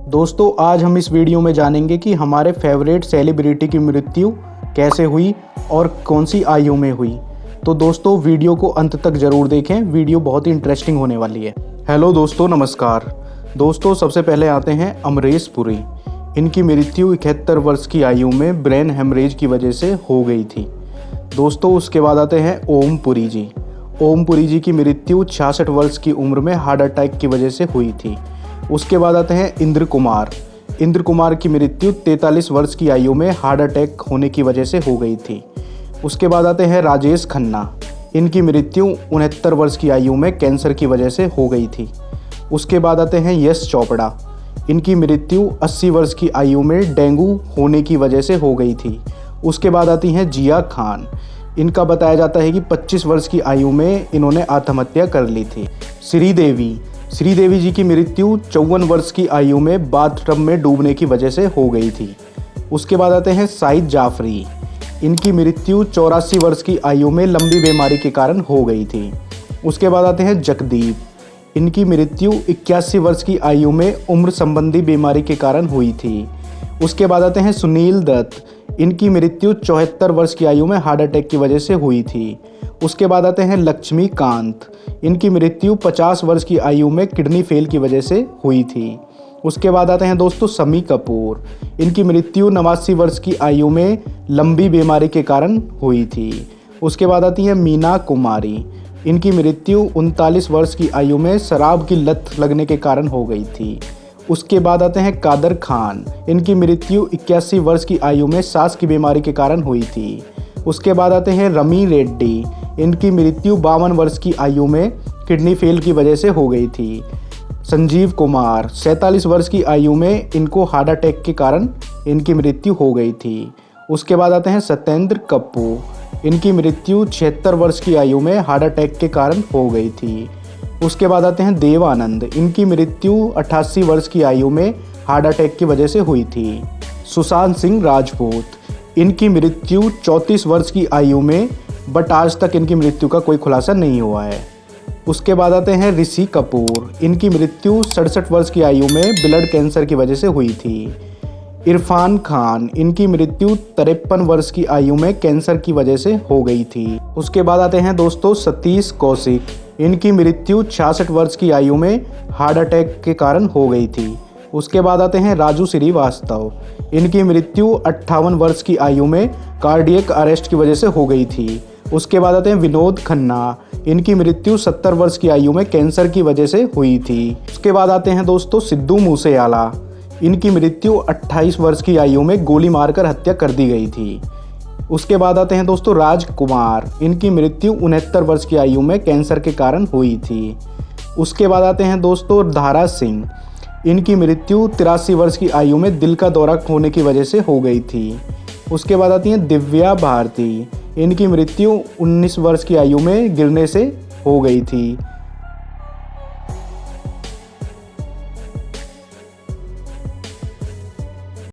दोस्तों आज हम इस वीडियो में जानेंगे कि हमारे फेवरेट सेलिब्रिटी की मृत्यु कैसे हुई और कौन सी आयु में हुई। तो दोस्तों वीडियो को अंत तक ज़रूर देखें, वीडियो बहुत ही इंटरेस्टिंग होने वाली है। हेलो दोस्तों, नमस्कार। दोस्तों सबसे पहले आते हैं अमरीश पुरी। इनकी मृत्यु 71 वर्ष की आयु में ब्रेन हेमरेज की वजह से हो गई थी। दोस्तों उसके बाद आते हैं ओम पुरी जी। ओम पुरी जी की मृत्यु 66 वर्ष की उम्र में हार्ट अटैक की वजह से हुई थी। उसके बाद आते हैं इंद्र कुमार। इंद्र कुमार की मृत्यु 43 वर्ष की आयु में हार्ट अटैक होने की वजह से हो गई थी। उसके बाद आते हैं राजेश खन्ना। इनकी मृत्यु 69 वर्ष की आयु में कैंसर की वजह से हो गई थी। उसके बाद आते हैं यश चोपड़ा। इनकी मृत्यु 80 वर्ष की आयु में डेंगू होने की वजह से हो गई थी। उसके बाद आती हैं जिया खान। इनका बताया जाता है कि 25 वर्ष की आयु में इन्होंने आत्महत्या कर ली थी। श्रीदेवी जी की मृत्यु 54 वर्ष की आयु में बाथटब में डूबने की वजह से हो गई थी। उसके बाद आते हैं साइद जाफरी। इनकी मृत्यु 84 वर्ष की आयु में लंबी बीमारी के कारण हो गई थी। उसके बाद आते हैं जगदीप। इनकी मृत्यु 81 वर्ष की आयु में उम्र संबंधी बीमारी के कारण हुई थी। उसके बाद आते हैं सुनील दत्त। इनकी मृत्यु 74 वर्ष की आयु में हार्ट अटैक की वजह से हुई थी। उसके बाद आते हैं लक्ष्मीकांत। इनकी मृत्यु 50 वर्ष की आयु में किडनी फेल की वजह से हुई थी। उसके बाद आते हैं दोस्तों शम्मी कपूर। इनकी मृत्यु 89 वर्ष की आयु में लंबी बीमारी के कारण हुई थी। उसके बाद आती है मीना कुमारी। इनकी मृत्यु 39 वर्ष की आयु में शराब की लत लगने के कारण हो गई थी। उसके बाद आते हैं कादर खान। इनकी मृत्यु 81 वर्ष की आयु में सांस की बीमारी के कारण हुई थी। उसके बाद आते हैं रमी रेड्डी। इनकी मृत्यु 52 वर्ष की आयु में किडनी फेल की वजह से हो गई थी। संजीव कुमार 47 वर्ष की आयु में इनको हार्ट अटैक के कारण इनकी मृत्यु हो गई थी। उसके बाद आते हैं सत्येंद्र कपूर। इनकी मृत्यु 76 वर्ष की आयु में हार्ट अटैक के कारण हो गई थी। उसके बाद आते हैं देव आनंद। इनकी मृत्यु 88 वर्ष की आयु में हार्ट अटैक की वजह से हुई थी। सुशांत सिंह राजपूत। इनकी मृत्यु 34 वर्ष की आयु में, बट आज तक इनकी मृत्यु का कोई खुलासा नहीं हुआ है। उसके बाद आते हैं ऋषि कपूर। इनकी मृत्यु 67 वर्ष की आयु में ब्लड कैंसर की वजह से हुई थी। इरफान खान। इनकी मृत्यु 53 वर्ष की आयु में कैंसर की वजह से हो गई थी। उसके बाद आते हैं दोस्तों सतीश कौशिक। इनकी मृत्यु 66 वर्ष की आयु में हार्ट अटैक के कारण हो गई थी। उसके बाद आते हैं राजू श्रीवास्तव। इनकी मृत्यु 58 वर्ष की आयु में कार्डियक अरेस्ट की वजह से हो गई थी। उसके बाद आते हैं विनोद खन्ना। इनकी मृत्यु 70 वर्ष की आयु में कैंसर की वजह से हुई थी। उसके बाद आते हैं दोस्तों सिद्धू मूसेवाला। इनकी मृत्यु 28 वर्ष की आयु में गोली मारकर हत्या कर दी गई थी। उसके बाद आते हैं दोस्तों राजकुमार। इनकी मृत्यु 69 वर्ष की आयु में कैंसर के कारण हुई थी। उसके बाद आते हैं दोस्तों धारा सिंह। इनकी मृत्यु 83 वर्ष की आयु में दिल का दौरा होने की वजह से हो गई थी। उसके बाद आती हैं दिव्या भारती। इनकी मृत्यु 19 वर्ष की आयु में गिरने से हो गई थी।